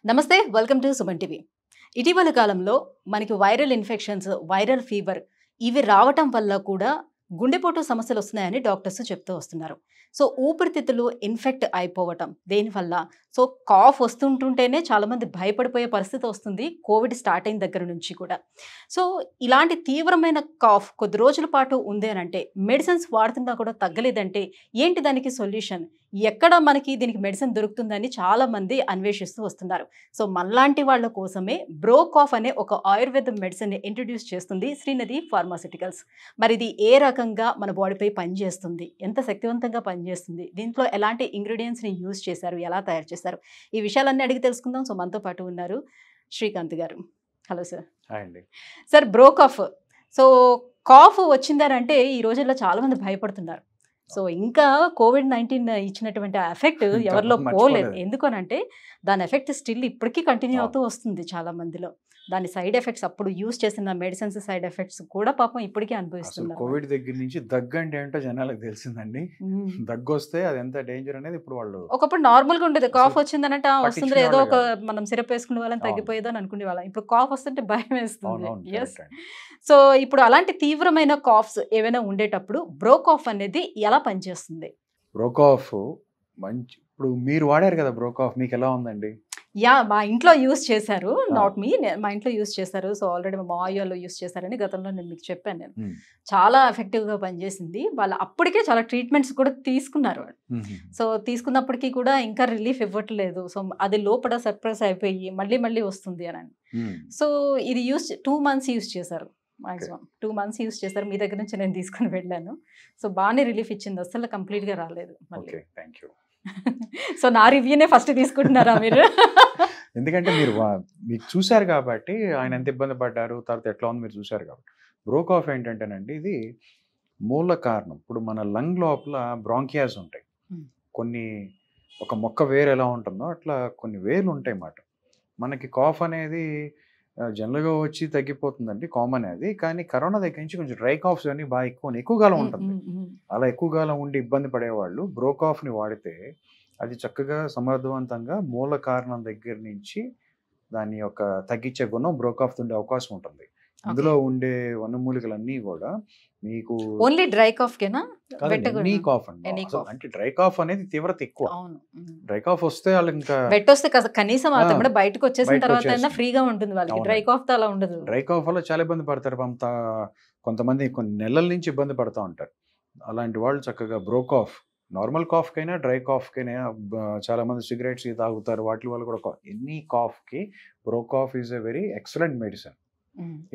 నమస్తే welcome to Suman TV. ఇటీవల కాలంలో మనకి వైరల్ ఇన్ఫెక్షన్స్, వైరల్ ఫీవర్ ఇవి రావటం వల్ల కూడా గుండెపోటు సమస్యలు వస్తున్నాయని డాక్టర్స్ చెప్తూ వస్తున్నారు. సో ఊపిరితిత్తులు ఇన్ఫెక్ట్ అయిపోవటం దేనివల్ల, సో కాఫ్ వస్తుంటుంటేనే చాలామంది భయపడిపోయే పరిస్థితి వస్తుంది కోవిడ్ స్టార్ట్ అయిన దగ్గర నుంచి కూడా. సో ఇలాంటి తీవ్రమైన కాఫ్ కొద్ది రోజుల పాటు ఉంది అని అంటే, మెడిసిన్స్ వాడుతున్నా కూడా తగ్గలేదంటే ఏంటి దానికి సొల్యూషన్, ఎక్కడ మనకి దీనికి మెడిసిన్ దొరుకుతుందని చాలామంది అన్వేషిస్తూ వస్తున్నారు. సో మనలాంటి వాళ్ళ కోసమే బ్రోకాఫ్ అనే ఒక ఆయుర్వేద మెడిసిన్ని ఇంట్రడ్యూస్ చేస్తుంది శ్రీనిధి ఫార్మాస్యూటికల్స్. మరి ఇది ఏ రకంగా మన బాడీపై పనిచేస్తుంది, ఎంత శక్తివంతంగా పనిచేస్తుంది, దీంట్లో ఎలాంటి ఇంగ్రీడియంట్స్ని యూజ్ చేశారు, ఎలా తయారు చేశారు, ఈ విషయాలన్నీ అడిగి తెలుసుకుందాం. సో మనతో పాటు ఉన్నారు శ్రీకాంత్ గారు. Hello sir. హాయ్ అండి. సార్, బ్రోకాఫ్, సో కాఫ్ వచ్చిందనంటే ఈ రోజుల్లో చాలామంది భయపడుతున్నారు. సో ఇంకా కోవిడ్-19 ఇచ్చినటువంటి ఆ ఎఫెక్ట్ ఎవరిలో పోలేదు. ఎందుకనంటే దాని ఎఫెక్ట్ స్టిల్ ఇప్పటికీ కంటిన్యూ అవుతూ వస్తుంది చాలా మందిలో. దాని సైడ్ ఎఫెక్ట్స్, అప్పుడు యూజ్ చేసిన మెడిసిన్స్ సైడ్ ఎఫెక్ట్స్ కూడా పాపం ఇప్పటికీ అసలు అనుభవిస్తున్నారు. కోవిడ్ దగ్గర నుంచి దగ్గు అంటే ఏంటో జనాలకు తెలిసిందండి. దగ్గు వస్తే అది ఎంత డేంజర్ అనేది ఇప్పుడు వాళ్ళు ఒకప్పుడు నార్మల్ గా ఉండేది. కాఫ్ అసలు వచ్చిందనంటే వస్తుంది, పట్టించుకునే ఏదో వాళ్ళే ఒక కాదు. మనం సిరప్ వేసుకునే వాళ్ళని అవును. తగ్గిపోయేదో అని అనుకునే వాళ్ళం. ఇప్పుడు కాఫ్ వస్తుంటే భయం వేస్తుంది. అవునవును, ఎస్. కరెక్ట్ అండి. సో ఇప్పుడు అలాంటి తీవ్రమైన కాఫ్స్ ఏవైనా ఉండేటప్పుడు బ్రోకాఫ్ అనేది ఎలా పనిచేస్తుంది? బ్రోకాఫ్ మంచి, ఇప్పుడు మీరు వాడారు కదా బ్రోకాఫ్, మీకు ఎలా ఉందండి? యా, మా ఇంట్లో యూస్ చేశారు. ఆ, నాట్ మీ, మా ఇంట్లో యూస్ చేశారు. సో ఆల్రెడీ మా మావయ్య వాళ్ళు యూస్ చేశారని గతంలో నేను మీకు చెప్పాను. నేను ఉమ్, చాలా ఎఫెక్టివ్గా పనిచేసింది. వాళ్ళు అప్పటికే చాలా ట్రీట్మెంట్స్ కూడా తీసుకున్నారు వాళ్ళు. ఉమ్, సో తీసుకున్నప్పటికీ కూడా ఇంకా రిలీఫ్ ఇవ్వట్లేదు. సో అది లోపల సర్ప్రైజ్ అయిపోయి మళ్ళీ మళ్ళీ వస్తుంది అని. ఉమ్. సో ఇది 2 months యూస్ చేశారు. మాక్సిమం 2 months యూస్ చేశారు. మీ దగ్గర నుంచి నేను తీసుకుని వెళ్ళాను. సో బాగానే రిలీఫ్ ఇచ్చింది, అసలు కంప్లీట్గా రాలేదు మళ్ళీ. Okay, thank you. సో నా రివ్యూనే ఫస్ట్ తీసుకుంటున్నారా మీరు? ఎందుకంటే మీరు మీకు చూశారు కాబట్టి, ఆయన ఎంత ఇబ్బంది పడ్డారు, తర్వాత ఎట్లా ఉంది మీరు చూశారు కాబట్టి. బ్రోకాఫ్ ఏంటంటేనండి, ఇది మూల కారణం. ఇప్పుడు మన లంగ్ లోపల బ్రాంకియాస్ ఉంటాయి. Hmm. కొన్ని ఒక మొక్క వేరు ఎలా ఉంటుందో అట్లా కొన్ని వేర్లు ఉంటాయి అన్నమాట. మనకి కాఫ్ అనేది జనరల్గా వచ్చి తగ్గిపోతుందండి, కామన్ అది. కానీ కరోనా దగ్గర నుంచి కొంచెం డ్రై కాఫ్స్ అన్ని బాగా ఎక్కువ కాలం ఉంటుంది. అలా ఎక్కువ కాలం ఉండి ఇబ్బంది పడేవాళ్ళు బ్రోకాఫ్ని వాడితే అది చక్కగా సమర్థవంతంగా మూల కారణం దగ్గర నుంచి దాని యొక్క తగ్గించే గుణం బ్రోకాఫ్ ఉండే అవకాశం ఉంటుంది. అందులో ఉండే వనమూలికలన్నీ కూడా మీకు ఓన్లీ డ్రై కాఫ్ కేనా? ఎనీ కాఫ్ అండి. Any cough. అంటే డ్రై కాఫ్ అనేది తీవ్రత ఎక్కువ. అవును. డ్రై కాఫ్ వస్తే వాళ్ళు ఇంకా వెట్ వస్తే కనీసం అతను బయటకు వచ్చేసిన బయటకు తర్వాత అయినా వచ్చేస్తుంది. ఫ్రీగా ఉంటుంది వాళ్ళకి. అవునండి. డ్రై కాఫ్ తో అలా ఉండదు. డ్రై కాఫ్ వల్ల చాలా ఇబ్బంది పడతారు. కొంతమంది కొన్ని నెలల నుంచి ఇబ్బంది పడుతూ ఉంటారు. అలాంటి వాళ్ళు చక్కగా బ్రోకాఫ్, నార్మల్ కాఫ్కైనా డ్రై కాఫ్కైనా, చాలా మంది సిగరెట్స్ తాగుతారు, వాటి వల్ల కూడా ఎనీ కాఫ్కి Brokof is a very excellent medicine.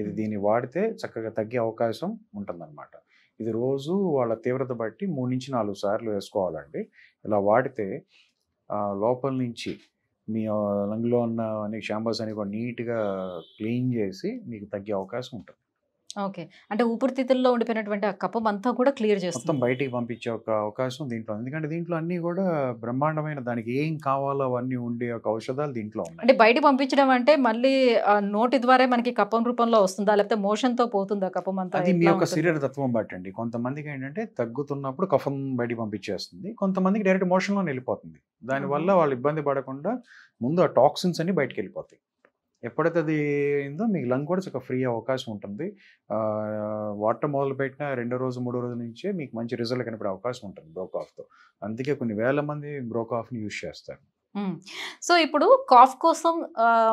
ఇది దీన్ని వాడితే చక్కగా తగ్గే అవకాశం ఉంటుందన్నమాట. ఇది రోజు వాళ్ళ తీవ్రత బట్టి 3 నుంచి 4 సార్లు వేసుకోవాలండి. ఇలా వాడితే లోపల నుంచి మీ లంగ్లో ఉన్న అన్ని ఛాంబర్స్ అని కూడా నీట్గా క్లీన్ చేసి మీకు తగ్గే అవకాశం ఉంటుంది. ఓకే, అంటే ఊపిరితిత్తుల్లో ఉండిపోయినటువంటి ఆ కఫం అంతా కూడా క్లియర్ మొత్తం చేస్తుంది. బయటికి పంపించే ఒక అవకాశం దీంట్లో ఉంది. ఎందుకంటే దీంట్లో అన్నీ కూడా బ్రహ్మాండమైన, దానికి ఏం కావాలో అవన్నీ ఉండే ఒక ఔషధాలు దీంట్లో ఉన్నాయి. అంటే బయటికి పంపించడం అంటే మళ్ళీ నోటి ద్వారా మనకి కఫం రూపంలో వస్తుందా, లేకపోతే మోషన్ తో పోతుందా కఫం అంతా? అది మీ ఎట్లా యొక్క ఉంటుంది? శరీర తత్వం బట్టండి. కొంతమందికి ఏంటంటే తగ్గుతున్నప్పుడు కఫం బయటికి పంపించేస్తుంది, కొంతమందికి డైరెక్ట్ మోషన్లో వెళ్ళిపోతుంది. దానివల్ల వాళ్ళు ఇబ్బంది పడకుండా ముందు ఆ టాక్సిన్స్ అన్ని బయటికి వెళ్ళిపోతాయి. ఎప్పుడైతే అది అయిందో మీకు లంగ్ కూడా చక్కగా ఫ్రీ అవకాశం ఉంటుంది. వాటర్ మొదలు పెట్టిన 2వ రోజు 3వ రోజు నుంచే మీకు మంచి రిజల్ట్ కనిపడే అవకాశం ఉంటుంది బ్రోకాఫ్తో. అందుకే కొన్ని వేల మంది బ్రోకాఫ్ని యూజ్ చేస్తారు. సో ఇప్పుడు కాఫ్ కోసం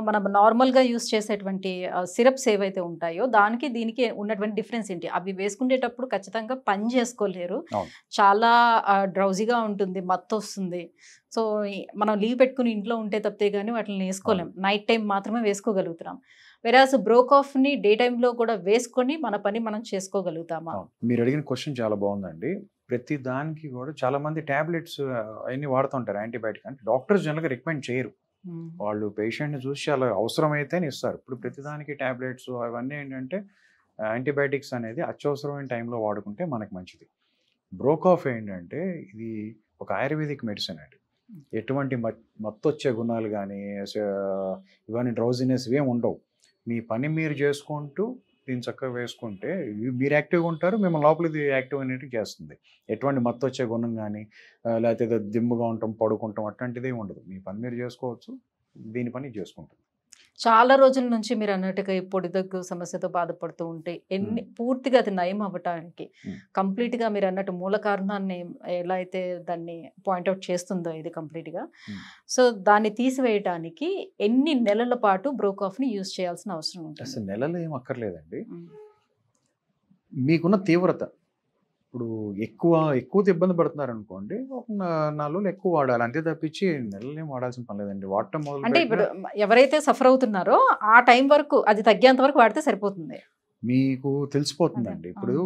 మనం నార్మల్గా యూస్ చేసేటువంటి సిరప్స్ ఏవైతే ఉంటాయో దానికి దీనికి ఉన్నటువంటి డిఫరెన్స్ ఏంటి? అవి వేసుకునేటప్పుడు ఖచ్చితంగా పని చేసుకోలేరు, అవును. చాలా డ్రౌజీగా ఉంటుంది, మత్తు వస్తుంది. సో మనం లీవ్ పెట్టుకుని ఇంట్లో ఉంటే తప్పితే కానీ వాటిని వేసుకోలేం. నైట్ టైం మాత్రమే వేసుకోగలుగుతున్నాం. వెరాజ్ బ్రోకాఫ్ని డే టైంలో కూడా వేసుకొని మన పని మనం చేసుకోగలుగుతామా? అవును. మీరు అడిగిన క్వశ్చన్ చాలా బాగుందండి. ప్రతి దానికి కూడా చాలా మంది టాబ్లెట్స్ అవన్నీ వాడుతుంటారు, యాంటీబయాటిక్. అంటే డాక్టర్స్ జనరల్గా రికమెండ్ చేయరు. వాళ్ళు పేషెంట్ని చూసి చాలా అవసరమైతేనే ఇస్తారు. ఇప్పుడు ప్రతిదానికి టాబ్లెట్స్ అవన్నీ ఏంటంటే యాంటీబయాటిక్స్ అనేది అత్యవసరమైన టైంలో వాడుకుంటే మనకు మంచిది. బ్రోకాఫ్ ఏంటంటే ఇది ఒక ఆయుర్వేదిక్ మెడిసిన్ అండి. ఎటువంటి మత్తొచ్చే గుణాలు కానీ ఇవన్నీ డ్రౌజినెస్ ఇవేం ఉండవు. మీ పని మీరు చేసుకుంటూ దీన్ని చక్కగా వేసుకుంటే మీరు యాక్టివ్గా ఉంటారు, మిమ్మల్ని లోపల ఇది యాక్టివ్ అనేటివి చేస్తుంది. ఎటువంటి మత్తు వచ్చే గుణం కానీ లేకపోతే దిమ్ముగా ఉంటాం, పడుకుంటాం అట్లాంటిది ఉండదు. మీ పని మీరు చేసుకోవచ్చు, Hmm. దీని పని చేసుకుంటుంది. చాలా రోజుల నుంచి మీరు అన్నట్టుగా ఈ పొడి దగ్గు సమస్యతో బాధపడుతూ ఉంటే పూర్తిగా అది నయం అవ్వటానికి కంప్లీట్గా మీరు అన్నట్టు మూల కారణాన్ని ఎలా అయితే దాన్ని పాయింట్అవుట్ చేస్తుందో ఇది కంప్లీట్గా, సో దాన్ని తీసివేయటానికి ఎన్ని నెలల పాటు బ్రోకాఫ్ని యూజ్ చేయాల్సిన అవసరం ఉంటుంది? అసలు నెలలు ఏం అక్కర్లేదండి. మీకున్న తీవ్రత, ఇప్పుడు ఎక్కువ ఇబ్బంది పడుతున్నారు అనుకోండి, ఒక 4 రోజులు ఎక్కువ వాడాలి, అంతే తప్పించి నెలలు ఏం వాడాల్సిన పని లేదండి. వాడటం అంటే ఇప్పుడు ఎవరైతే సఫర్ అవుతున్నారో ఆ టైం వరకు అది తగ్గేంత వరకు వాడితే సరిపోతుంది, మీకు తెలిసిపోతుందండి. ఇప్పుడు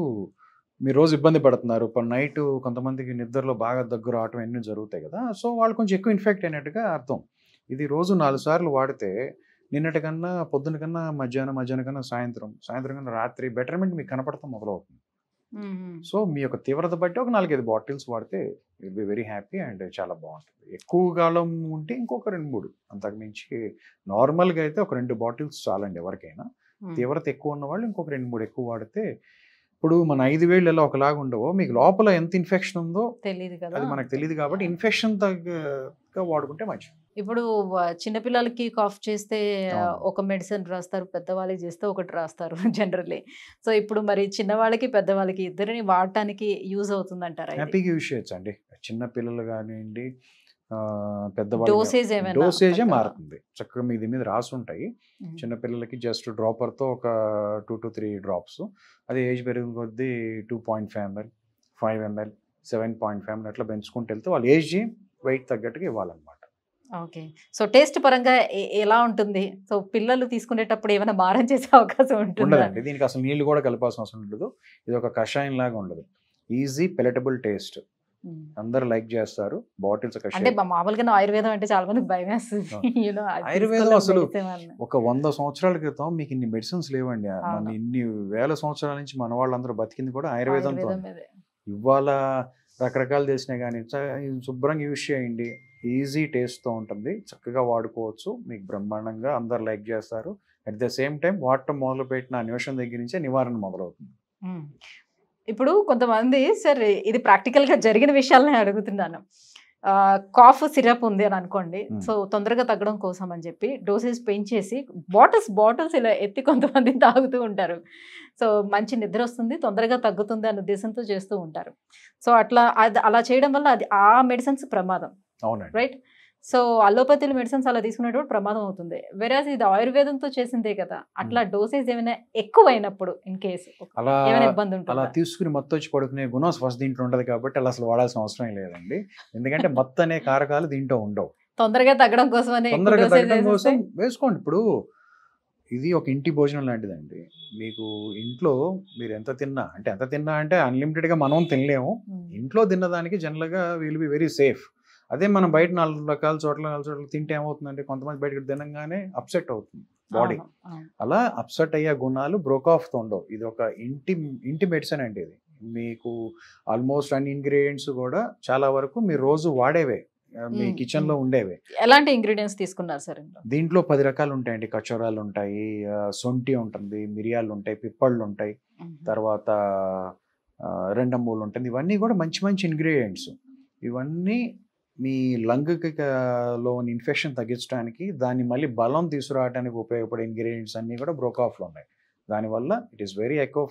మీరు రోజు ఇబ్బంది పడుతున్నారు, ఇప్పుడు నైట్ కొంతమందికి నిద్రలో బాగా దగ్గు రావటం అన్నీ జరుగుతాయి కదా, సో వాళ్ళు కొంచెం ఎక్కువ ఇన్ఫెక్ట్ అయినట్టుగా అర్థం. ఇది రోజు 4 సార్లు వాడితే నిన్నటి కన్నా పొద్దున కన్నా మధ్యాహ్నం కన్నా సాయంత్రం కన్నా రాత్రి బెటర్మెంట్ మీకు కనపడతాం మొదలవుతుంది. సో మీ యొక్క తీవ్రత బట్టి ఒక 4-5 బాటిల్స్ వాడితే will be very happy and చాలా బాగుంటుంది. ఎక్కువ కాలం ఉంటే ఇంకొక 2-3, అంతకుమించి నార్మల్గా అయితే ఒక 2 బాటిల్స్ చాలండి ఎవరికైనా. తీవ్రత ఎక్కువ ఉన్న వాళ్ళు ఇంకొక 2-3 ఎక్కువ వాడితే, ఇప్పుడు మన 5 వేళ్ళు ఎలా ఒకలాగా ఉండవో, మీకు లోపల ఎంత ఇన్ఫెక్షన్ ఉందో తెలియదు కదా, అది మనకు తెలియదు కాబట్టి ఇన్ఫెక్షన్ తగ్గగా వాడుకుంటే మంచిది. ఇప్పుడు చిన్నపిల్లలకి కాఫ్ చేస్తే ఒక మెడిసిన్ రాస్తారు, పెద్దవాళ్ళకి చేస్తే ఒకటి రాస్తారు జనరల్లీ. సో ఇప్పుడు మరి చిన్నవాళ్ళకి పెద్దవాళ్ళకి ఇద్దరిని వాడటానికి యూజ్ అవుతుంది అంటారా? హ్యాపీగా యూజ్ చేయొచ్చు అండి. చిన్న పిల్లలు కానివ్వండి, పెద్దవాళ్ళు డోసేజే మారుతుంది. చక్కగా మీది మీద రాసి ఉంటాయి. చిన్నపిల్లలకి జస్ట్ డ్రాపర్తో ఒక 2 to 3 డ్రాప్స్, అది ఏజ్ పెరిగిన కొద్దీ 2.5 ml, 5 ml, 7.5 ml అట్లా పెంచుకుంటూ వెళ్తే వాళ్ళ ఏజ్ వెయిట్ తగ్గట్టుగా ఇవ్వాలన్నమాట. ఓకే. సో టేస్ట్ పరంగా ఎలా ఉంటుంది? సో పిల్లలు తీసుకునేటప్పుడు ఏమైనా మారం చేసే అవకాశం ఉండదండి. దీనికి అసలు నీళ్లు కూడా కలపాల్సిన అవసరం ఉండదు. ఇది ఒక కషాయం లాగా ఉండదు. ఈజీ పెలటబుల్ టేస్ట్, అందరు లైక్ చేస్తారు. బాటిల్స్ అంటే మామూలుగా ఆయుర్వేదం అంటే చాలా మందికి భయం వేస్తుంది. ఆయుర్వేదం అసలు ఒక 100 సంవత్సరాల క్రితం మీకు ఇన్ని మెడిసిన్స్ లేవండి. మన ఇన్ని వేల సంవత్సరాల నుంచి మన వాళ్ళందరూ బతికింది కూడా ఆయుర్వేదంతో. ఇవాళ రకరకాలు చేసినా కానీ శుభ్రంగా యూజ్ చేయండి, ఈజీ టేస్ట్తో ఉంటుంది, చక్కగా వాడుకోవచ్చు, మీకు బ్రహ్మాండంగా అందరు లైక్ చేస్తారు. అట్ ద సేమ్ టైం వాడటం మొదలుపెట్టిన నిమిషం దగ్గర నుంచే నివారణ మొదలవుతుంది. ఇప్పుడు కొంతమంది సార్ ఇది ప్రాక్టికల్గా జరిగిన విషయాలని అడుగుతున్నాను. కాఫ్ సిరప్ ఉంది అని అనుకోండి, సో తొందరగా తగ్గడం కోసం అని చెప్పి డోసేజ్ పెంచేసి బాటిల్స్ ఇలా ఎత్తి కొంతమంది తాగుతూ ఉంటారు. సో మంచి నిద్ర వస్తుంది, తొందరగా తగ్గుతుంది అనే ఉద్దేశంతో చేస్తూ ఉంటారు. సో అలా చేయడం వల్ల అది ఆ మెడిసిన్స్ ప్రమాదం, రైట్? సో అలోపతి మెడిసిన్స్ అలా తీసుకునేటప్పుడు ప్రమాదం అవుతుంది. వెరాజ్ ఇది ఆయుర్వేదంతో చేసిందే కదా, అట్లా డోసేజ్ ఏమైనా ఎక్కువైనప్పుడు ఇన్ కేసు ఏమైనా ఇబ్బంది ఉంటుంది? అలా తీసుకుని మత్తు వచ్చి పడుకునే గుణం ఫస్ట్ దీంట్లో ఉండదు కాబట్టి అలా అసలు వాడాల్సిన అవసరం లేదండి. ఎందుకంటే మత్తు అనే కారకాలు దీంట్లో ఉండవు. తొందరగా తగ్గడం కోసం వేసుకోండి. ఇప్పుడు ఇది ఒక ఇంటి భోజనం లాంటిదండి. మీకు ఇంట్లో మీరు ఎంత తిన్నా అంటే అన్లిమిటెడ్గా మనం తినలేము. ఇంట్లో తిన్నదానికి జనరల్గా విల్ బి వెరీ సేఫ్. అదే మనం బయట 4 రకాల చోట్ల తింటే ఏమవుతుందంటే, కొంతమంది బయటకు తినగానే అప్సెట్ అవుతుంది బాడీ. అలా అప్సెట్ అయ్యే గుణాలు బ్రోకాఫ్తో ఉండవు. ఇది ఒక ఇంటి మెడిసిన్ అండి. ఇది మీకు ఆల్మోస్ట్ అన్ని ఇంగ్రీడియంట్స్ కూడా చాలా వరకు మీరు రోజు వాడేవే, మీ కిచెన్ లో ఉండేవే. ఎలాంటి ఇంగ్రీడియంట్స్ తీసుకున్నారు సార్? దీంట్లో 10 రకాలు ఉంటాయండి. కచోరాలు ఉంటాయి, సొంటి ఉంటుంది, మిరియాలు ఉంటాయి, పిప్పళ్ళు ఉంటాయి, తర్వాత రెండమూలు ఉంటుంది. ఇవన్నీ కూడా మంచి మంచి ఇంగ్రీడియంట్స్. ఇవన్నీ మీ లంగ్లో ఇన్ఫెక్షన్ తగ్గించడానికి, దాన్ని మళ్ళీ బలం తీసుకురావడానికి ఉపయోగపడే ఇంగ్రీడియంట్స్ అన్నీ కూడా బ్రోకాఫ్లో ఉన్నాయి. దానివల్ల it is very eco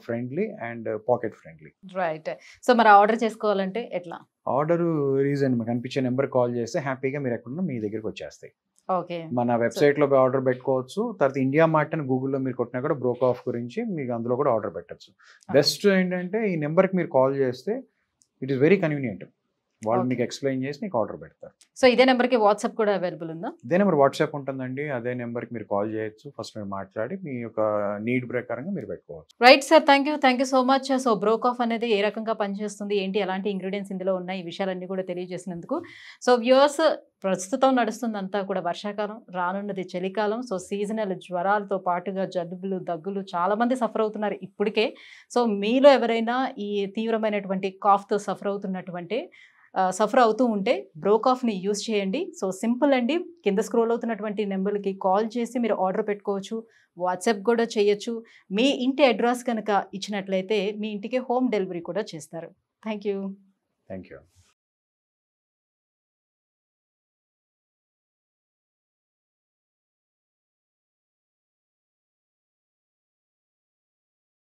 friendly and pocket friendly. Right. So మరి ఆర్డర్ చేసుకోవాలంటే ఎట్లా? ఆర్డర్ రీజన్ మీకు కనిపించే నెంబర్ కాల్ చేస్తే హ్యాపీగా మీరు ఎక్కడున్నా మీ దగ్గరికి వచ్చేస్తాయి. ఓకే. మన వెబ్సైట్లో ఆర్డర్ పెట్టుకోవచ్చు. తర్వాత ఇండియా మార్ట్ అని గూగుల్లో మీరు కొట్టినా కూడా బ్రోకాఫ్ గురించి మీకు అందులో కూడా ఆర్డర్ పెట్టచ్చు. బెస్ట్ ఏంటంటే ఈ నెంబర్కి మీరు కాల్ చేస్తే ఇట్ ఈస్ వెరీ కన్వీనియంట్. వాళ్ళు మీకు ఎక్స్ప్లెయిన్ చేసి మీకు ఆర్డర్ పెడతారు. సో ఇదే నెంబర్కి వాట్సాప్ కూడా అవైలబుల్ ఉందా? ఇదే నెంబర్ వాట్సాప్ ఉంటుందండి. అదే నెంబర్కి మీరు కాల్ చేయొచ్చు. ఫస్ట్ మీరు మాట్లాడి మీ యొక్క నీడ్ ప్రకారంగా మీరు పెట్టుకోవచ్చు. Right sir, thank you so much. So Brokof అనేది ఏ రకంగా పనిచేస్తుంది, ఏంటి, ఎలాంటి ఇంగ్రీడియంట్స్ ఇందులో ఉన్నాయి, ఈ విషయాలన్నీ కూడా తెలియజేసినందుకు. సో వ్యూవర్స్, ప్రస్తుతం నడుస్తుందంతా కూడా వర్షాకాలం, రానున్నది చలికాలం. సో సీజనల్ జ్వరాలతో పాటుగా జలుబులు, దగ్గులు చాలా మంది సఫర్ అవుతున్నారు ఇప్పటికే. సో మీలో ఎవరైనా ఈ తీవ్రమైనటువంటి కాఫ్తో సఫర్ అవుతూ ఉంటే బ్రోకాఫ్ని యూజ్ చేయండి. సో సింపుల్ అండి. కింద స్క్రోల్ అవుతున్నటువంటి నెంబర్కి కాల్ చేసి మీరు ఆర్డర్ పెట్టుకోవచ్చు, వాట్సాప్ కూడా చేయొచ్చు. మీ ఇంటి అడ్రస్ కనుక ఇచ్చినట్లయితే మీ ఇంటికి హోమ్ డెలివరీ కూడా చేస్తారు. Thank you.